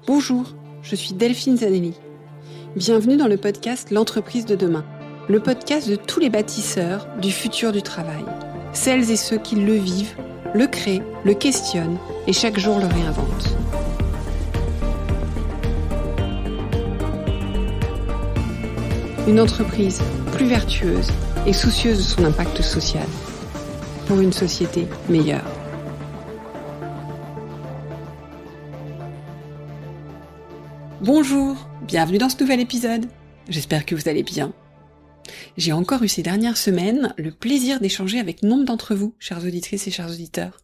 Bonjour, je suis Delphine Zanelli. Bienvenue dans le podcast L'entreprise de demain, le podcast de tous les bâtisseurs du futur du travail. Celles et ceux qui le vivent, le créent, le questionnent et chaque jour le réinventent. Une entreprise plus vertueuse et soucieuse de son impact social pour une société meilleure. Bonjour, bienvenue dans ce nouvel épisode. J'espère que vous allez bien. J'ai encore eu ces dernières semaines le plaisir d'échanger avec nombre d'entre vous, chères auditrices et chers auditeurs.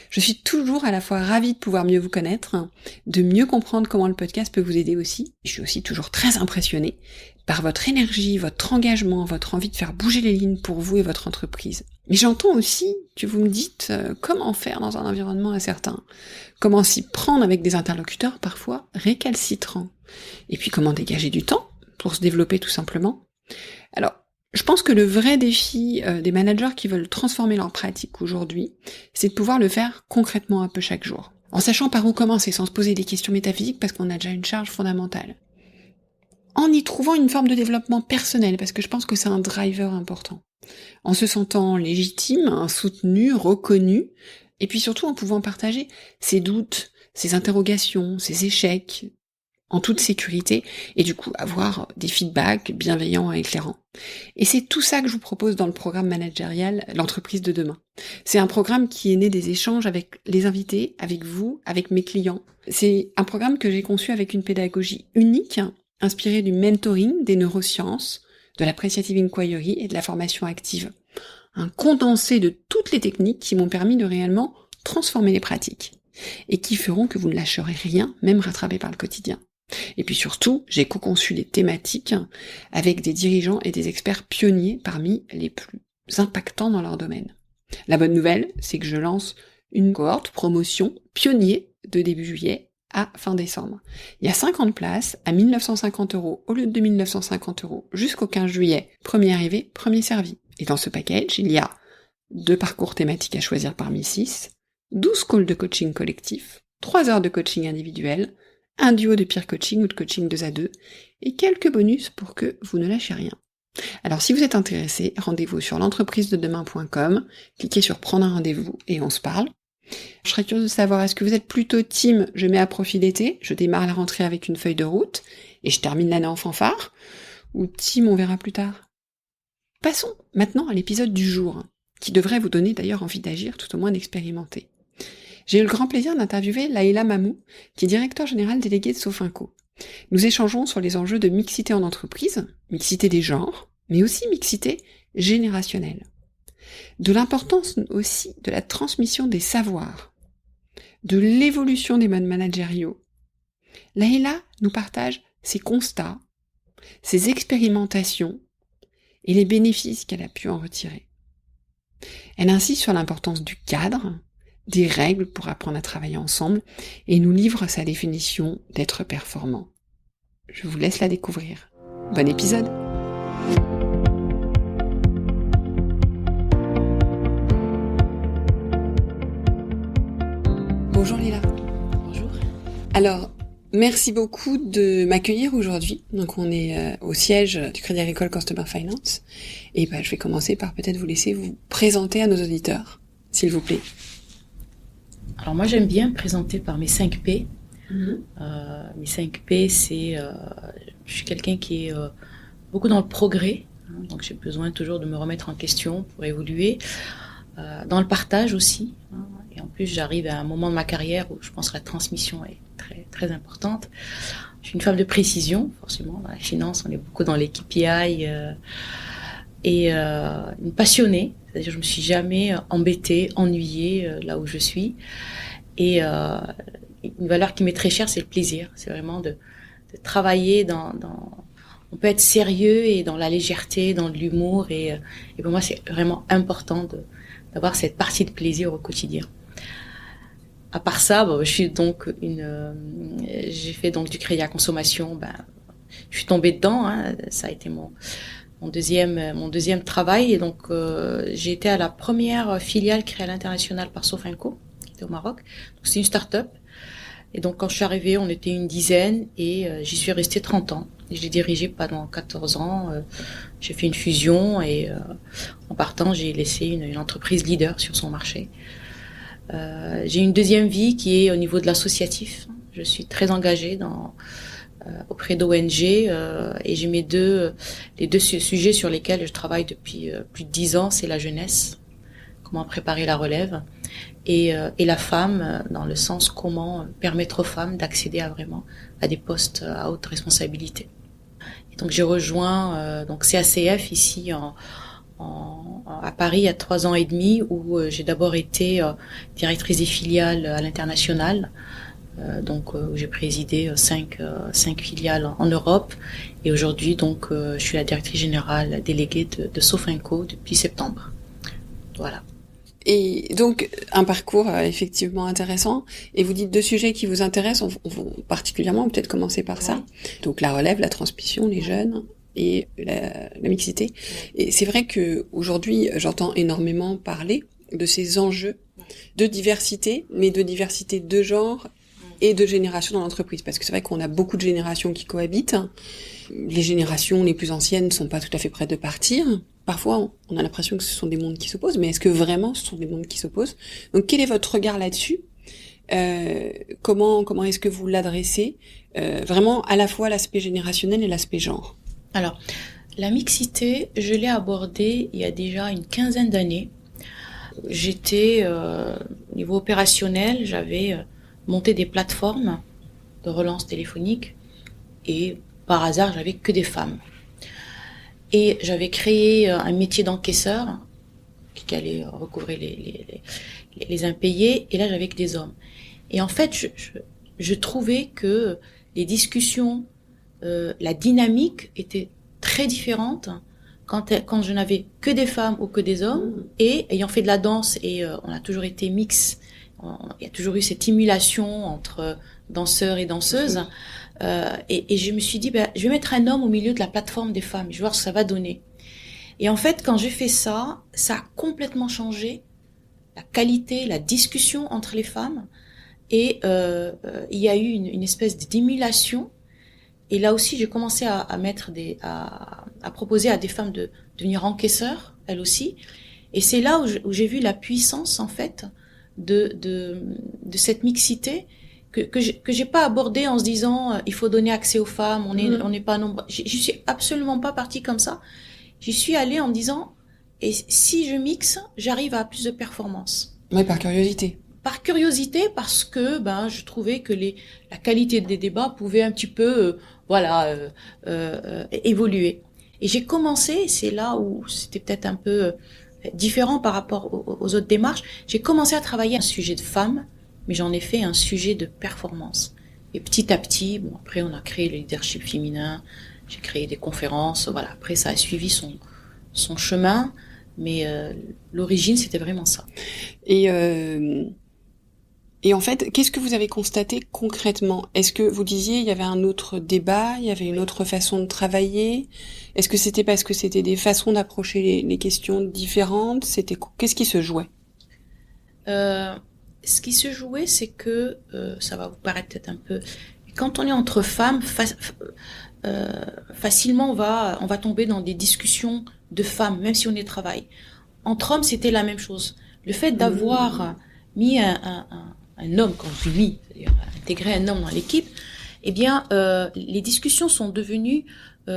Je suis toujours à la fois ravie de pouvoir mieux vous connaître, de mieux comprendre comment le podcast peut vous aider aussi. Je suis aussi toujours très impressionnée par votre énergie, votre engagement, votre envie de faire bouger les lignes pour vous et votre entreprise. Mais j'entends aussi que vous me dites comment faire dans un environnement incertain, comment s'y prendre avec des interlocuteurs parfois récalcitrants, et puis comment dégager du temps pour se développer tout simplement. Alors, je pense que le vrai défi des managers qui veulent transformer leur pratique aujourd'hui, c'est de pouvoir le faire concrètement un peu chaque jour, en sachant par où commencer sans se poser des questions métaphysiques parce qu'on a déjà une charge fondamentale. En y trouvant une forme de développement personnel, parce que je pense que c'est un driver important. En se sentant légitime, soutenu, reconnu, et puis surtout en pouvant partager ses doutes, ses interrogations, ses échecs, en toute sécurité, et du coup avoir des feedbacks bienveillants et éclairants. Et c'est tout ça que je vous propose dans le programme managérial L'entreprise de demain. C'est un programme qui est né des échanges avec les invités, avec vous, avec mes clients. C'est un programme que j'ai conçu avec une pédagogie unique, inspirée du mentoring, des neurosciences, de l'appreciative inquiry et de la formation active. Un condensé de toutes les techniques qui m'ont permis de réellement transformer les pratiques et qui feront que vous ne lâcherez rien, même rattrapé par le quotidien. Et puis surtout, j'ai co-conçu des thématiques avec des dirigeants et des experts pionniers parmi les plus impactants dans leur domaine. La bonne nouvelle, c'est que je lance une cohorte promotion pionnier de début juillet à fin décembre. Il y a 50 places à 1 950 € au lieu de 2 950 € jusqu'au 15 juillet. Premier arrivé, premier servi. Et dans ce package, il y a 2 parcours thématiques à choisir parmi 6, 12 calls de coaching collectif, 3 heures de coaching individuel, un duo de peer coaching ou de coaching 2 à 2, et quelques bonus pour que vous ne lâchiez rien. Alors si vous êtes intéressé, rendez-vous sur l'entreprisededemain.com, cliquez sur prendre un rendez-vous et on se parle. Je serais curieuse de savoir, est-ce que vous êtes plutôt team je mets à profit l'été, je démarre la rentrée avec une feuille de route, et je termine l'année en fanfare, ou team on verra plus tard. Passons maintenant à l'épisode du jour, qui devrait vous donner d'ailleurs envie d'agir, tout au moins d'expérimenter. J'ai eu le grand plaisir d'interviewer Laïla Mamou, qui est directeur général délégué de Sofinco. Nous échangeons sur les enjeux de mixité en entreprise, mixité des genres, mais aussi mixité générationnelle. De l'importance aussi de la transmission des savoirs, de l'évolution des modes managériaux. Laïla nous partage ses constats, ses expérimentations et les bénéfices qu'elle a pu en retirer. Elle insiste sur l'importance du cadre, des règles pour apprendre à travailler ensemble, et nous livre sa définition d'être performant. Je vous laisse la découvrir. Bon épisode! Bonjour Lila. Bonjour. Alors, merci beaucoup de m'accueillir aujourd'hui. Donc on est au siège du Crédit Agricole Customer Finance. Et je vais commencer par peut-être vous laisser vous présenter à nos auditeurs, s'il vous plaît. Alors moi j'aime bien me présenter par mes 5 P. Mes 5 P, c'est... je suis quelqu'un qui est beaucoup dans le progrès. Donc j'ai besoin toujours de me remettre en question pour évoluer. Dans le partage aussi. Et en plus, j'arrive à un moment de ma carrière où je pense que la transmission est très, très importante. Je suis une femme de précision, forcément. Dans la finance, on est beaucoup dans les KPI. Et une passionnée. C'est-à-dire, je me suis jamais embêtée, ennuyée là où je suis. Et une valeur qui m'est très chère, c'est le plaisir. C'est vraiment de travailler on peut être sérieux et dans la légèreté, dans l'humour. Et pour moi, c'est vraiment important d'avoir cette partie de plaisir au quotidien. À part ça, je suis donc j'ai fait donc du crédit à consommation. Je suis tombée dedans. Ça a été mon deuxième travail. Et donc, j'ai été à la première filiale créée à l'international par Sofinco, qui était au Maroc. Donc, c'est une start-up. Et donc, quand je suis arrivée, on était une dizaine et j'y suis restée 30 ans. Et je l'ai dirigée pendant 14 ans. J'ai fait une fusion et en partant, j'ai laissé une entreprise leader sur son marché. J'ai une deuxième vie qui est au niveau de l'associatif. Je suis très engagée auprès d'ONG et j'ai les deux sujets sur lesquels je travaille depuis plus de 10 ans, c'est la jeunesse, comment préparer la relève, et la femme, dans le sens comment permettre aux femmes d'accéder à des postes à haute responsabilité. Et donc j'ai rejoint donc CACF ici à Paris il y a 3 ans et demi, où j'ai d'abord été directrice des filiales à l'international, où j'ai présidé 5 filiales en Europe, et aujourd'hui donc je suis la directrice générale déléguée de Sofinco depuis septembre. Voilà. Et donc, un parcours effectivement intéressant. Et vous dites 2 sujets qui vous intéressent, particulièrement, on peut peut-être commencer par ça. Donc, la relève, la transmission, les jeunes et la mixité. Et c'est vrai que aujourd'hui, j'entends énormément parler de ces enjeux de diversité, mais de diversité de genre et de génération dans l'entreprise. Parce que c'est vrai qu'on a beaucoup de générations qui cohabitent. Les générations les plus anciennes ne sont pas tout à fait prêtes de partir. Parfois, on a l'impression que ce sont des mondes qui s'opposent, mais est-ce que vraiment ce sont des mondes qui s'opposent? Donc, quel est votre regard là-dessus? Comment est-ce que vous l'adressez? Vraiment, à la fois l'aspect générationnel et l'aspect genre. Alors, la mixité, je l'ai abordée il y a déjà une 15aine d'années. J'étais, au niveau opérationnel, j'avais monté des plateformes de relance téléphonique et par hasard, j'avais que des femmes. Et j'avais créé un métier d'encaisseur qui allait recouvrer les impayés. Et là, j'avais que des hommes. Et en fait, je trouvais que les discussions, la dynamique était très différente quand je n'avais que des femmes ou que des hommes. Et ayant fait de la danse, et on a toujours été mix, il y a toujours eu cette émulation entre danseurs et danseuses. Et je me suis dit, je vais mettre un homme au milieu de la plateforme des femmes, je vais voir ce que ça va donner. Et en fait, quand j'ai fait ça, ça a complètement changé la qualité, la discussion entre les femmes. Et il y a eu une espèce d'émulation. Et là aussi, j'ai commencé à proposer à des femmes de devenir encaisseurs, elles aussi. Et c'est là où j'ai vu la puissance, en fait, de cette mixité que j'ai pas abordé en se disant il faut donner accès aux femmes, on n'est pas nombreux. Je suis absolument pas partie comme ça. J'y suis allée en me disant et si je mixe, j'arrive à plus de performance. Oui, par curiosité. Par curiosité, parce que je trouvais que la qualité des débats pouvait un petit peu évoluer. Et j'ai commencé, c'est là où c'était peut-être un peu différent par rapport aux autres démarches, j'ai commencé à travailler un sujet de femmes, mais j'en ai fait un sujet de performance. Et petit à petit, après on a créé le leadership féminin, j'ai créé des conférences, voilà. Après ça a suivi son chemin, mais l'origine c'était vraiment ça. Et en fait, qu'est-ce que vous avez constaté concrètement? Est-ce que vous disiez il y avait un autre débat, il y avait une autre façon de travailler? Est-ce que c'était parce que c'était des façons d'approcher les questions différentes? Qu'est-ce qui se jouait? Ce qui se jouait, c'est que ça va vous paraître peut-être un peu. Quand on est entre femmes, facilement on va tomber dans des discussions de femmes, même si on est travail. Entre hommes, c'était la même chose. Le fait d'avoir mis un homme, quand je dis mis, c'est-à-dire intégrer un homme dans l'équipe, eh bien, les discussions sont devenues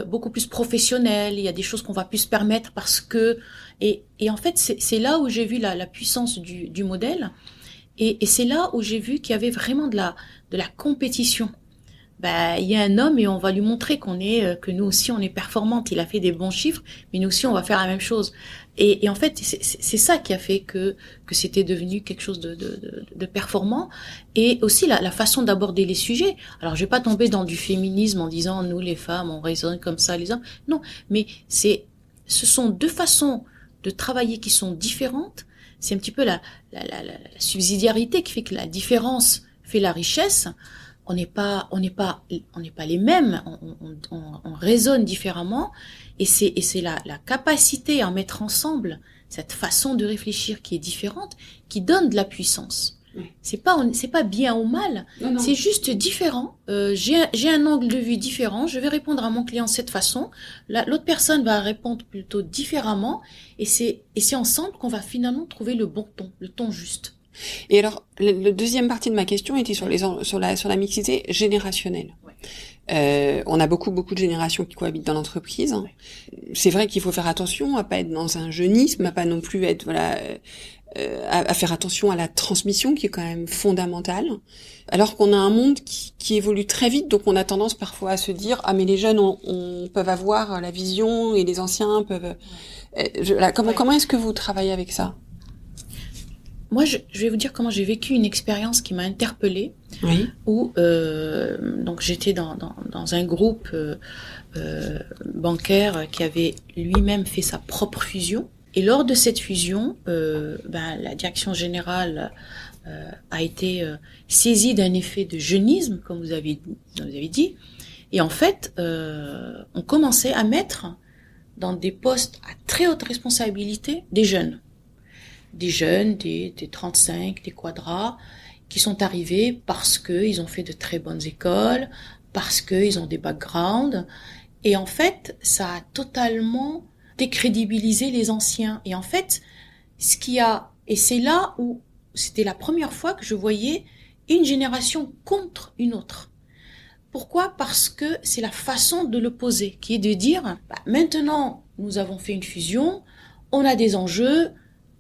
beaucoup plus professionnelles. Il y a des choses qu'on va plus se permettre parce que et en fait, c'est là où j'ai vu la puissance du modèle. Et c'est là où j'ai vu qu'il y avait vraiment de la compétition. Il y a un homme et on va lui montrer que nous aussi on est performante. Il a fait des bons chiffres, mais nous aussi on va faire la même chose. Et en fait, c'est ça qui a fait que c'était devenu quelque chose de performant. Et aussi la façon d'aborder les sujets. Alors je vais pas tomber dans du féminisme en disant nous les femmes on raisonne comme ça les hommes. Non, mais ce sont deux façons de travailler qui sont différentes. C'est un petit peu la subsidiarité qui fait que la différence fait la richesse. On n'est pas les mêmes. On raisonne différemment. Et c'est la capacité à mettre ensemble cette façon de réfléchir qui est différente, qui donne de la puissance. C'est pas bien ou mal. Non. C'est juste différent. J'ai un angle de vue différent. Je vais répondre à mon client de cette façon. L'autre personne va répondre plutôt différemment. Et c'est ensemble qu'on va finalement trouver le bon ton, le ton juste. Et alors, le deuxième partie de ma question était sur la mixité générationnelle. On a beaucoup de générations qui cohabitent dans l'entreprise. C'est vrai qu'il faut faire attention à pas être dans un jeunisme, à pas non plus être à faire attention à la transmission qui est quand même fondamentale. Alors qu'on a un monde qui évolue très vite, donc on a tendance parfois à se dire mais les jeunes peuvent avoir la vision et les anciens peuvent. Comment est-ce que vous travaillez avec ça? Moi, je vais vous dire comment j'ai vécu une expérience qui m'a interpellée. Oui. Où donc j'étais dans un groupe bancaire qui avait lui-même fait sa propre fusion. Et lors de cette fusion, la direction générale a été saisie d'un effet de jeunisme, comme vous avez dit. Et en fait, on commençait à mettre dans des postes à très haute responsabilité des jeunes, des 35, des quadras, qui sont arrivés parce qu'ils ont fait de très bonnes écoles, parce qu'ils ont des backgrounds. Et en fait, ça a totalement décrédibilisé les anciens. Et en fait, et c'est là où c'était la première fois que je voyais une génération contre une autre. Pourquoi ? Parce que c'est la façon de le poser, qui est de dire, maintenant, nous avons fait une fusion, on a des enjeux,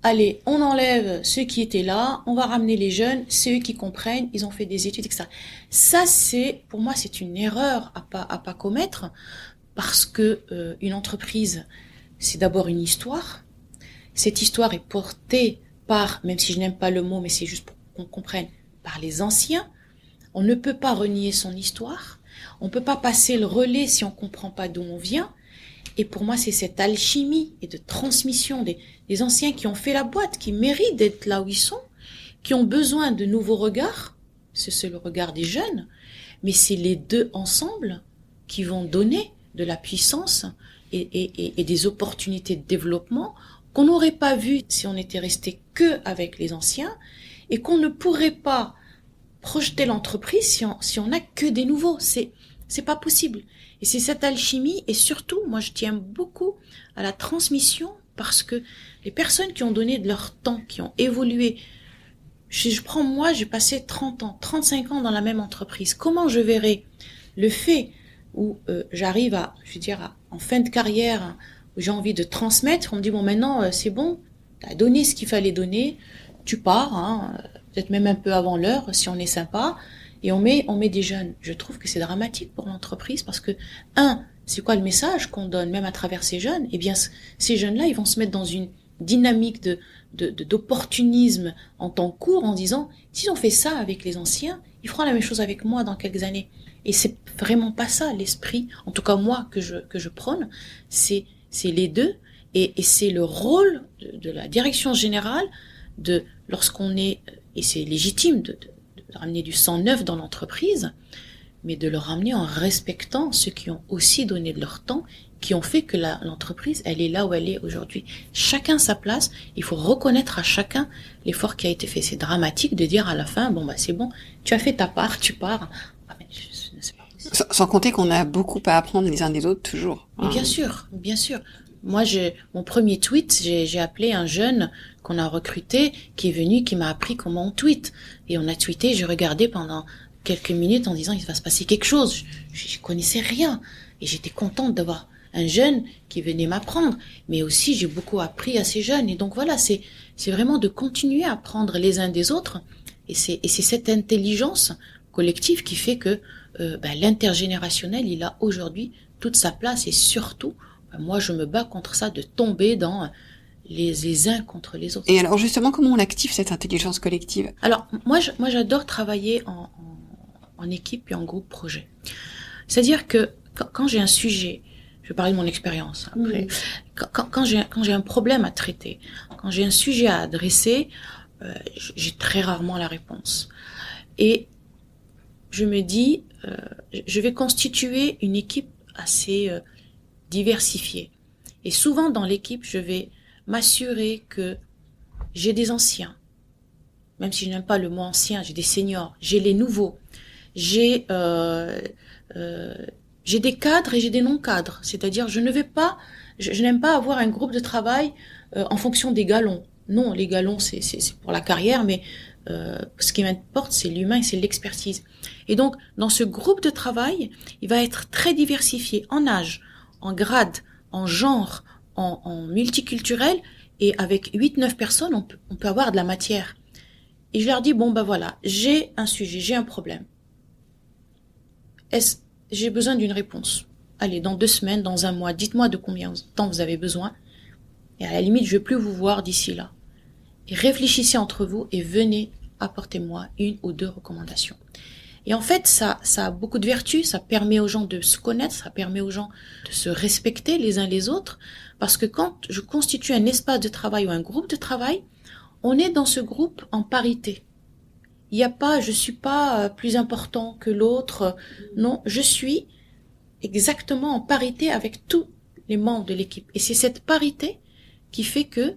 allez, on enlève ceux qui étaient là, on va ramener les jeunes, c'est eux qui comprennent, ils ont fait des études, etc. Ça, pour moi, c'est une erreur à pas commettre, parce que une entreprise, c'est d'abord une histoire. Cette histoire est portée par, même si je n'aime pas le mot, mais c'est juste pour qu'on comprenne, par les anciens. On ne peut pas renier son histoire. On peut pas passer le relais si on comprend pas d'où on vient. Et pour moi, c'est cette alchimie et de transmission des anciens qui ont fait la boîte, qui méritent d'être là où ils sont, qui ont besoin de nouveaux regards. C'est le regard des jeunes. Mais c'est les deux ensemble qui vont donner de la puissance et des opportunités de développement qu'on n'aurait pas vues si on était resté que avec les anciens, et qu'on ne pourrait pas projeter l'entreprise si on n'a que des nouveaux. C'est pas possible. Et c'est cette alchimie, et surtout, moi je tiens beaucoup à la transmission, parce que les personnes qui ont donné de leur temps, qui ont évolué, moi j'ai passé 30 ans, 35 ans dans la même entreprise. Comment je verrais le fait où j'arrive en fin de carrière, où j'ai envie de transmettre, on me dit maintenant c'est bon, t'as donné ce qu'il fallait donner, tu pars, peut-être même un peu avant l'heure si on est sympa, et on met des jeunes. Je trouve que c'est dramatique pour l'entreprise, parce que c'est quoi le message qu'on donne même à travers ces jeunes? Eh bien, ces jeunes-là, ils vont se mettre dans une dynamique d'opportunisme en temps court, en disant s'ils ont fait ça avec les anciens, ils feront la même chose avec moi dans quelques années. Et c'est vraiment pas ça l'esprit, en tout cas moi que je prône. C'est les deux, et c'est le rôle de la direction générale lorsqu'on est, et c'est légitime de ramener du sang neuf dans l'entreprise, mais de le ramener en respectant ceux qui ont aussi donné de leur temps, qui ont fait que l'entreprise, elle est là où elle est aujourd'hui. Chacun sa place, il faut reconnaître à chacun l'effort qui a été fait. C'est dramatique de dire à la fin, c'est bon, tu as fait ta part, tu pars. C'est pas possible. Sans compter qu'on a beaucoup à apprendre les uns des autres, toujours. Mais bien sûr. Moi, mon premier tweet, j'ai appelé un jeune qu'on a recruté, qui est venu, qui m'a appris comment on tweet. Et on a tweeté, j'ai regardé pendant quelques minutes en disant il va se passer quelque chose. Je connaissais rien. Et j'étais contente d'avoir un jeune qui venait m'apprendre. Mais aussi, j'ai beaucoup appris à ces jeunes. Et donc voilà, c'est vraiment de continuer à apprendre les uns des autres. Et c'est cette intelligence collective qui fait que l'intergénérationnel, il a aujourd'hui toute sa place. Et surtout, moi, je me bats contre ça, de tomber dans les uns contre les autres. Et alors, justement, comment on active cette intelligence collective? Alors, moi, j'adore travailler en équipe et en groupe projet. C'est-à-dire que quand j'ai un sujet, je vais parler de mon expérience après, quand j'ai un problème à traiter, quand j'ai un sujet à adresser, j'ai très rarement la réponse. Et je me dis, je vais constituer une équipe assez diversifiée. Et souvent dans l'équipe, je vais m'assurer que j'ai des anciens, même si je n'aime pas le mot ancien, j'ai des seniors, j'ai les nouveaux, j'ai des cadres et j'ai des non-cadres. C'est-à-dire, je n'aime pas avoir un groupe de travail en fonction des galons. Non, les galons, c'est pour la carrière, mais ce qui m'importe, c'est l'humain et c'est l'expertise. Et donc, dans ce groupe de travail, il va être très diversifié en âge, en grade, en genre, en multiculturel, et avec 8-9 personnes, on peut avoir de la matière. Et je leur dis, bon, ben voilà, j'ai un sujet, j'ai un problème. J'ai besoin d'une réponse. Allez, dans 2 semaines, dans 1 mois, dites-moi de combien de temps vous avez besoin. Et à la limite, je ne vais plus vous voir d'ici là. Et réfléchissez entre vous et venez, apportez-moi 1 ou 2 recommandations. Et en fait, ça a beaucoup de vertus, ça permet aux gens de se connaître, ça permet aux gens de se respecter les uns les autres, parce que quand je constitue un espace de travail ou un groupe de travail, on est dans ce groupe en parité. Il n'y a pas, je suis pas plus important que l'autre, non, je suis exactement en parité avec tous les membres de l'équipe. Et c'est cette parité qui fait que,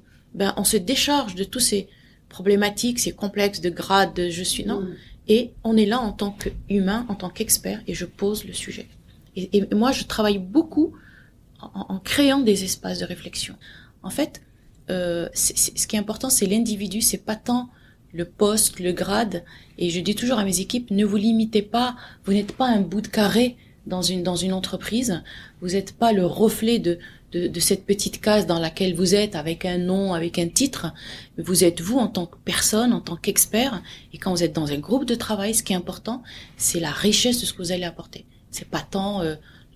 on se décharge de tous ces problématiques, ces complexes de grade, de je suis, non. Et on est là en tant qu'humain, en tant qu'expert, et je pose le sujet. Et moi, je travaille beaucoup en créant des espaces de réflexion. En fait, ce qui est important, c'est l'individu, c'est pas tant le poste, le grade. Et je dis toujours à mes équipes, ne vous limitez pas, vous n'êtes pas un bout de carré dans une entreprise, vous n'êtes pas le reflet de cette petite case dans laquelle vous êtes, avec un nom, avec un titre. Vous êtes vous en tant que personne, en tant qu'expert. Et quand vous êtes dans un groupe de travail, ce qui est important, c'est la richesse de ce que vous allez apporter. C'est pas tant,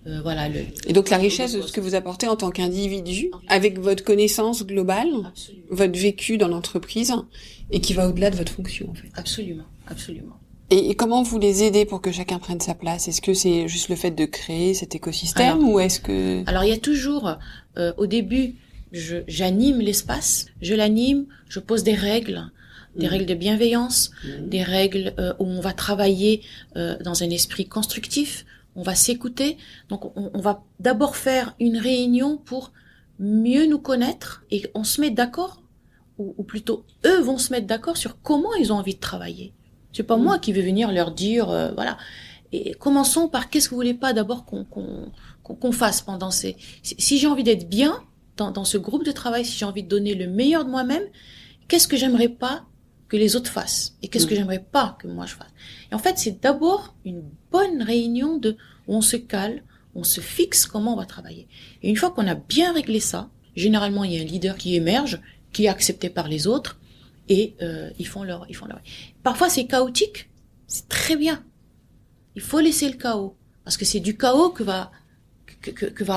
voilà. Et donc la richesse de ce que vous apportez en tant qu'individu, avec votre connaissance globale, absolument, votre vécu dans l'entreprise, et qui va au-delà de votre fonction, en fait. Absolument, absolument. Et comment vous les aidez pour que chacun prenne sa place? Est-ce que c'est juste le fait de créer cet écosystème, ou est-ce que... Alors, il y a toujours, au début, j'anime l'espace, je l'anime, je pose des règles de bienveillance, des règles où on va travailler dans un esprit constructif, on va s'écouter. Donc, on va d'abord faire une réunion pour mieux nous connaître et on se met d'accord, ou plutôt, eux vont se mettre d'accord sur comment ils ont envie de travailler. C'est pas moi qui vais venir leur dire, voilà. Et commençons par qu'est-ce que vous voulez pas d'abord qu'on fasse pendant si j'ai envie d'être bien dans ce groupe de travail, si j'ai envie de donner le meilleur de moi-même, qu'est-ce que j'aimerais pas que les autres fassent? Et qu'est-ce que j'aimerais pas que moi je fasse? Et en fait, c'est d'abord une bonne réunion où on se cale, on se fixe comment on va travailler. Et une fois qu'on a bien réglé ça, généralement, il y a un leader qui émerge, qui est accepté par les autres, et ils font leur. Parfois c'est chaotique, c'est très bien. Il faut laisser le chaos, parce que c'est du chaos que va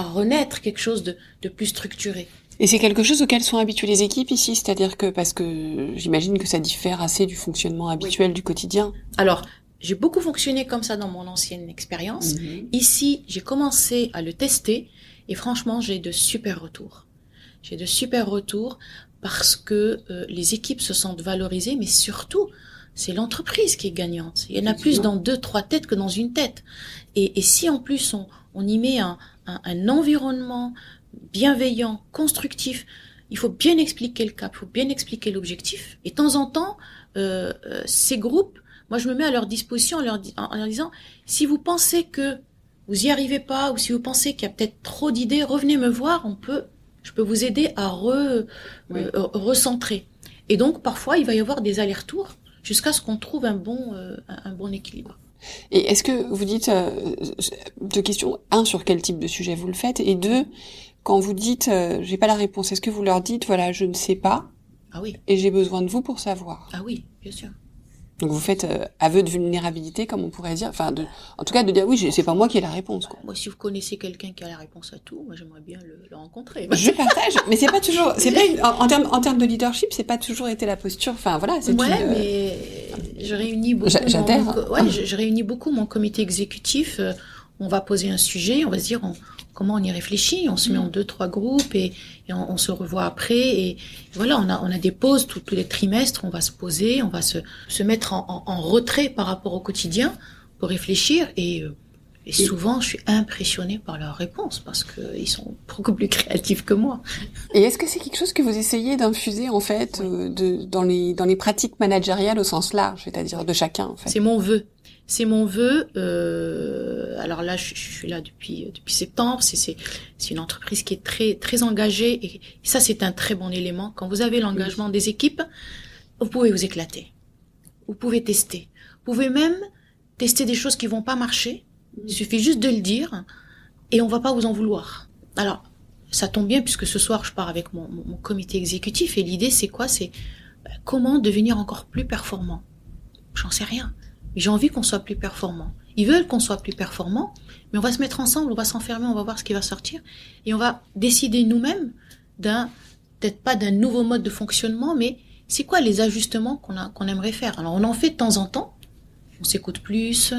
renaître quelque chose de plus structuré. Et c'est quelque chose auquel sont habituées les équipes ici, c'est-à-dire que, parce que j'imagine que ça diffère assez du fonctionnement habituel du quotidien. Alors, j'ai beaucoup fonctionné comme ça dans mon ancienne expérience. Ici, j'ai commencé à le tester, et franchement, j'ai de super retours. Parce que les équipes se sentent valorisées, mais surtout, c'est l'entreprise qui est gagnante. Il y en a plus dans 2-3 têtes que dans une tête. Et si en plus on y met un environnement bienveillant, constructif, il faut bien expliquer le cap, il faut bien expliquer l'objectif. Et de temps en temps, ces groupes, moi je me mets à leur disposition en leur disant, si vous pensez que vous y arrivez pas, ou si vous pensez qu'il y a peut-être trop d'idées, revenez me voir, je peux vous aider à recentrer. Et donc, parfois, il va y avoir des allers-retours jusqu'à ce qu'on trouve un bon équilibre. Et est-ce que vous dites, 2 questions, 1, sur quel type de sujet vous le faites, et 2, quand vous dites, j'ai pas la réponse, est-ce que vous leur dites, voilà, je ne sais pas, et j'ai besoin de vous pour savoir? Ah oui, bien sûr. Donc vous faites aveu de vulnérabilité, comme on pourrait dire, en tout cas de dire oui, c'est pas moi qui ai la réponse, quoi. Moi, si vous connaissez quelqu'un qui a la réponse à tout, moi j'aimerais bien le rencontrer. Je partage, mais c'est pas toujours, en termes de leadership, c'est pas toujours été la posture. Enfin voilà, c'est mais je réunis beaucoup. Je réunis beaucoup mon comité exécutif. On va poser un sujet, on va se dire comment on y réfléchit, on se met en 2-3 groupes et on se revoit après et voilà, on a des pauses tous les trimestres, on va se poser, on va se mettre en retrait par rapport au quotidien pour réfléchir et Et souvent, je suis impressionnée par leurs réponses parce qu'ils sont beaucoup plus créatifs que moi. Et est-ce que c'est quelque chose que vous essayez d'infuser en fait dans les pratiques managériales au sens large, c'est-à-dire de chacun en fait? C'est mon vœu. C'est mon vœu. Alors là, je suis là depuis septembre. C'est une entreprise qui est très très engagée et ça c'est un très bon élément. Quand vous avez l'engagement des équipes, vous pouvez vous éclater. Vous pouvez tester. Vous pouvez même tester des choses qui vont pas marcher. Il suffit juste de le dire et on va pas vous en vouloir. Alors ça tombe bien puisque ce soir je pars avec mon comité exécutif et l'idée c'est quoi? C'est comment devenir encore plus performant. J'en sais rien. J'ai envie qu'on soit plus performant. Ils veulent qu'on soit plus performant, mais on va se mettre ensemble, on va s'enfermer, on va voir ce qui va sortir, et on va décider nous-mêmes peut-être pas d'un nouveau mode de fonctionnement, mais c'est quoi les ajustements qu'on aimerait faire. Alors on en fait de temps en temps, on s'écoute plus.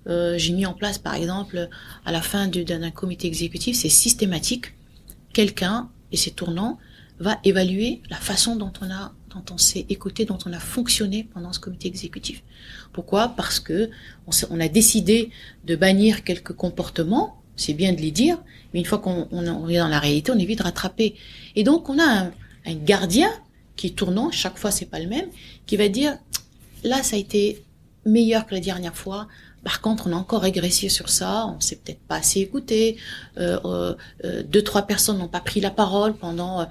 J'ai mis en place, par exemple, à la fin d'un comité exécutif, c'est systématique. Quelqu'un, et c'est tournant, va évaluer la façon dont on s'est écouté, dont on a fonctionné pendant ce comité exécutif. Pourquoi? Parce que on a décidé de bannir quelques comportements, c'est bien de les dire, mais une fois qu'on est dans la réalité, on est vite rattrapé. Et donc, on a un gardien qui est tournant, chaque fois c'est pas le même, qui va dire, là, ça a été meilleur que la dernière fois. Par contre, on a encore régressé sur ça, on s'est peut-être pas assez écouté, 2-3 personnes n'ont pas pris la parole pendant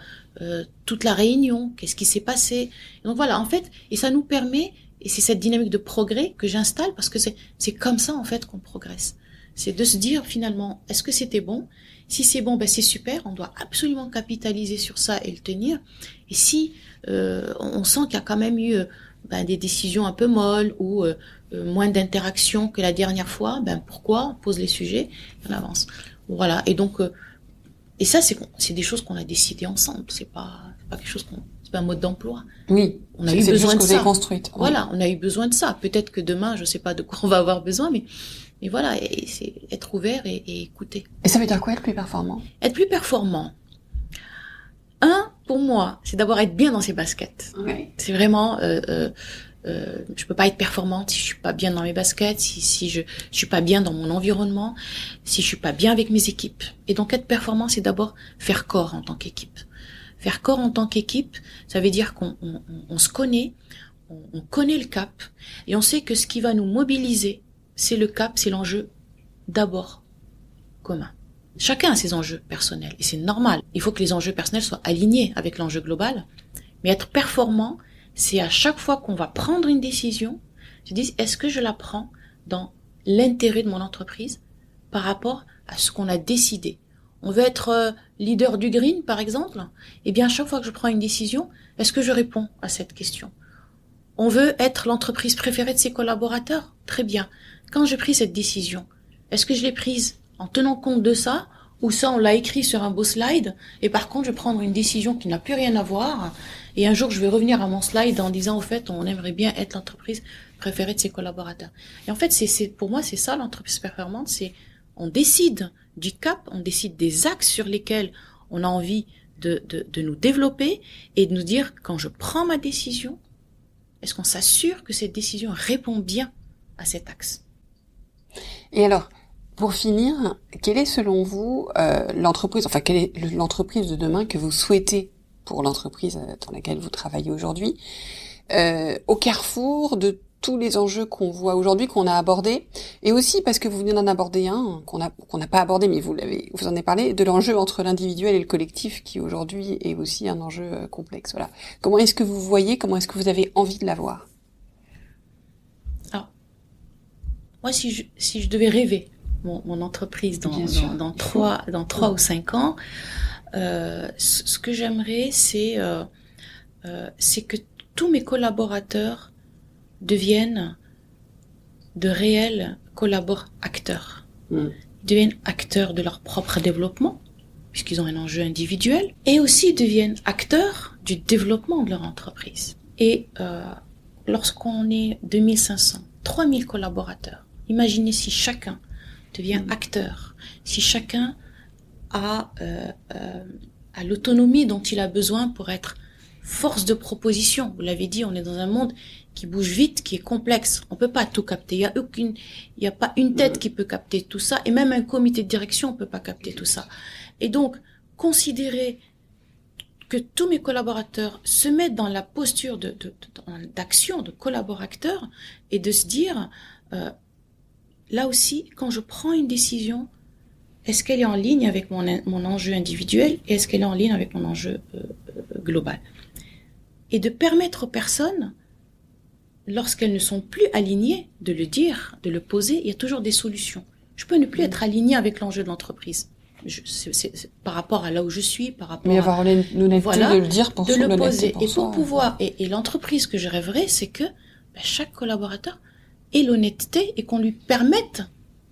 toute la réunion, qu'est-ce qui s'est passé? Donc voilà, en fait, et ça nous permet, et c'est cette dynamique de progrès que j'installe, parce que c'est comme ça, en fait, qu'on progresse. C'est de se dire, finalement, est-ce que c'était bon? Si c'est bon, ben c'est super, on doit absolument capitaliser sur ça et le tenir. Et si on sent qu'il y a quand même eu des décisions un peu molles ou moins d'interaction que la dernière fois, pourquoi? On pose les sujets, on avance. Voilà. Et donc, et ça, c'est des choses qu'on a décidées ensemble. C'est pas quelque chose c'est pas un mode d'emploi. Oui. On a eu besoin de ça. Vous avez construite. Voilà. On a eu besoin de ça. Peut-être que demain, je sais pas de quoi on va avoir besoin, mais voilà. Et c'est être ouvert et écouter. Et ça veut dire quoi, être plus performant? Être plus performant. Pour moi, c'est d'abord être bien dans ses baskets. Oui. C'est vraiment, je peux pas être performante si je suis pas bien dans mes baskets, si je suis pas bien dans mon environnement, si je suis pas bien avec mes équipes. Et donc être performant, c'est d'abord faire corps en tant qu'équipe. Faire corps en tant qu'équipe, ça veut dire qu'on se connaît, on connaît le cap, et on sait que ce qui va nous mobiliser, c'est le cap, c'est l'enjeu d'abord commun. Chacun a ses enjeux personnels, et c'est normal. Il faut que les enjeux personnels soient alignés avec l'enjeu global. Mais être performant, c'est à chaque fois qu'on va prendre une décision, je dis, est-ce que je la prends dans l'intérêt de mon entreprise par rapport à ce qu'on a décidé? On veut être leader du green, par exemple. Eh bien, à chaque fois que je prends une décision, est-ce que je réponds à cette question? On veut être l'entreprise préférée de ses collaborateurs? Très bien. Quand j'ai pris cette décision, est-ce que je l'ai prise en tenant compte de ça, ou ça on l'a écrit sur un beau slide, et par contre je vais prendre une décision qui n'a plus rien à voir, et un jour je vais revenir à mon slide en disant au fait on aimerait bien être l'entreprise préférée de ses collaborateurs. Et en fait pour moi c'est ça l'entreprise performante, c'est on décide du cap, on décide des axes sur lesquels on a envie de nous développer, et de nous dire quand je prends ma décision, est-ce qu'on s'assure que cette décision répond bien à cet axe? Et alors, pour finir, quelle est selon vous l'entreprise, enfin quelle est l'entreprise de demain que vous souhaitez pour l'entreprise dans laquelle vous travaillez aujourd'hui, au carrefour de tous les enjeux qu'on voit aujourd'hui, qu'on a abordés, et aussi parce que vous venez d'en aborder un qu'on n'a pas abordé, mais vous en avez parlé, de l'enjeu entre l'individuel et le collectif, qui aujourd'hui est aussi un enjeu complexe. Voilà. Comment est-ce que vous voyez, comment est-ce que vous avez envie de l'avoir? Alors, moi, si je devais rêver mon entreprise dans 3 ou 5 ans, ce que j'aimerais, c'est que tous mes collaborateurs deviennent de réels acteurs. Ils deviennent acteurs de leur propre développement, puisqu'ils ont un enjeu individuel, et aussi deviennent acteurs du développement de leur entreprise. Et lorsqu'on est 2500, 3000 collaborateurs, imaginez si chacun devient acteur, si chacun a l'autonomie dont il a besoin pour être force de proposition. Vous l'avez dit, on est dans un monde qui bouge vite, qui est complexe. On peut pas tout capter. Il y a pas une tête qui peut capter tout ça, et même un comité de direction peut pas capter tout ça. Et donc, considérer que tous mes collaborateurs se mettent dans la posture d'action, de collaborateur, et de se dire, là aussi, quand je prends une décision, est-ce qu'elle est en ligne avec mon enjeu individuel et est-ce qu'elle est en ligne avec mon enjeu global? Et de permettre aux personnes, lorsqu'elles ne sont plus alignées, de le dire, de le poser. Il y a toujours des solutions. Je peux ne plus être alignée avec l'enjeu de l'entreprise. C'est par rapport à là où je suis, par rapport mais avoir l'honnêteté de le dire pour de le poser. Pour et pour pouvoir, et l'entreprise que je rêverais, c'est que chaque collaborateur ait l'honnêteté et qu'on lui permette,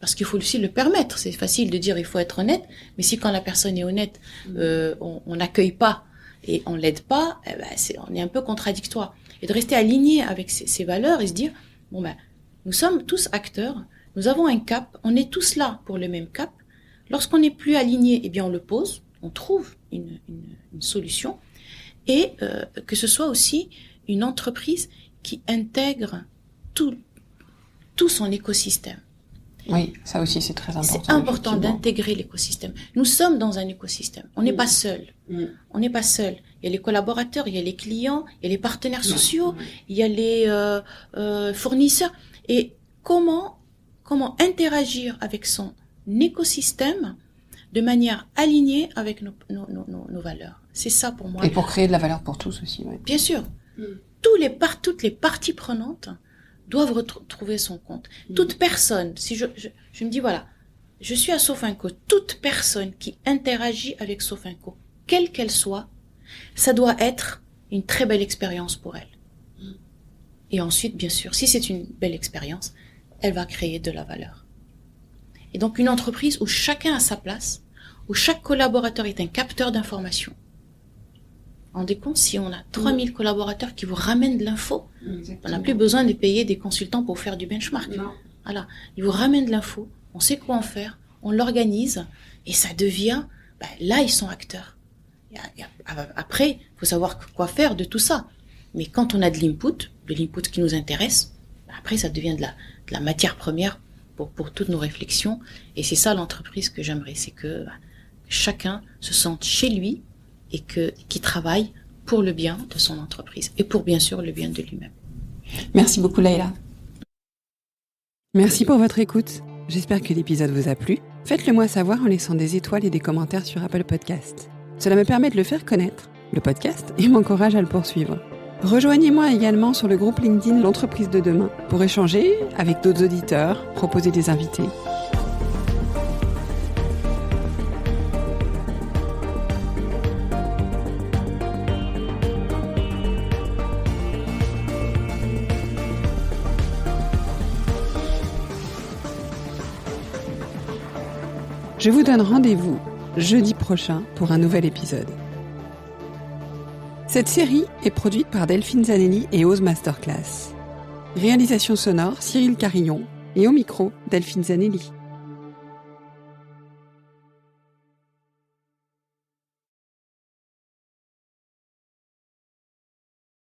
parce qu'il faut aussi le permettre. C'est facile de dire il faut être honnête, mais si quand la personne est honnête, on n'accueille pas et on l'aide pas, on est un peu contradictoire. Et de rester aligné avec ces valeurs et se dire, nous sommes tous acteurs, nous avons un cap, on est tous là pour le même cap. Lorsqu'on n'est plus aligné, on le pose, on trouve une solution. Et que ce soit aussi une entreprise qui intègre tout son écosystème. Oui, ça aussi c'est très important. C'est important d'intégrer l'écosystème. Nous sommes dans un écosystème. On n'est pas seul. On n'est pas seul. Il y a les collaborateurs, il y a les clients, il y a les partenaires sociaux, il y a les fournisseurs. Et comment interagir avec son écosystème de manière alignée avec nos valeurs. C'est ça pour moi. Et pour créer de la valeur pour tous aussi. Oui. Bien sûr. Toutes les parties prenantes doivent retrouver son compte. Toute personne, si je me dis, voilà, je suis à Sofinco, toute personne qui interagit avec Sofinco, quelle qu'elle soit, ça doit être une très belle expérience pour elle. Et ensuite, bien sûr, si c'est une belle expérience, elle va créer de la valeur. Et donc une entreprise où chacun a sa place, où chaque collaborateur est un capteur d'information. Rendez compte, si on a 3000 collaborateurs qui vous ramènent de l'info, on n'a plus besoin de payer des consultants pour faire du benchmark. Non. Voilà. Ils vous ramènent de l'info, on sait quoi en faire, on l'organise, et ça devient, là ils sont acteurs. Après, il faut savoir quoi faire de tout ça. Mais quand on a de l'input qui nous intéresse, après ça devient de la matière première pour toutes nos réflexions. Et c'est ça l'entreprise que j'aimerais, c'est que chacun se sente chez lui et qu'il travaille pour le bien de son entreprise et pour bien sûr le bien de lui-même. Merci beaucoup Leïla. Merci pour votre écoute. J'espère que l'épisode vous a plu. Faites-le moi savoir en laissant des étoiles et des commentaires sur Apple Podcast. Cela me permet de le faire connaître, le podcast, et m'encourage à le poursuivre. Rejoignez-moi également sur le groupe LinkedIn L'entreprise de demain pour échanger avec d'autres auditeurs, proposer des invités. Je vous donne rendez-vous jeudi prochain pour un nouvel épisode. Cette série est produite par Delphine Zanelli et Ose Masterclass. Réalisation sonore Cyril Carillon et au micro Delphine Zanelli.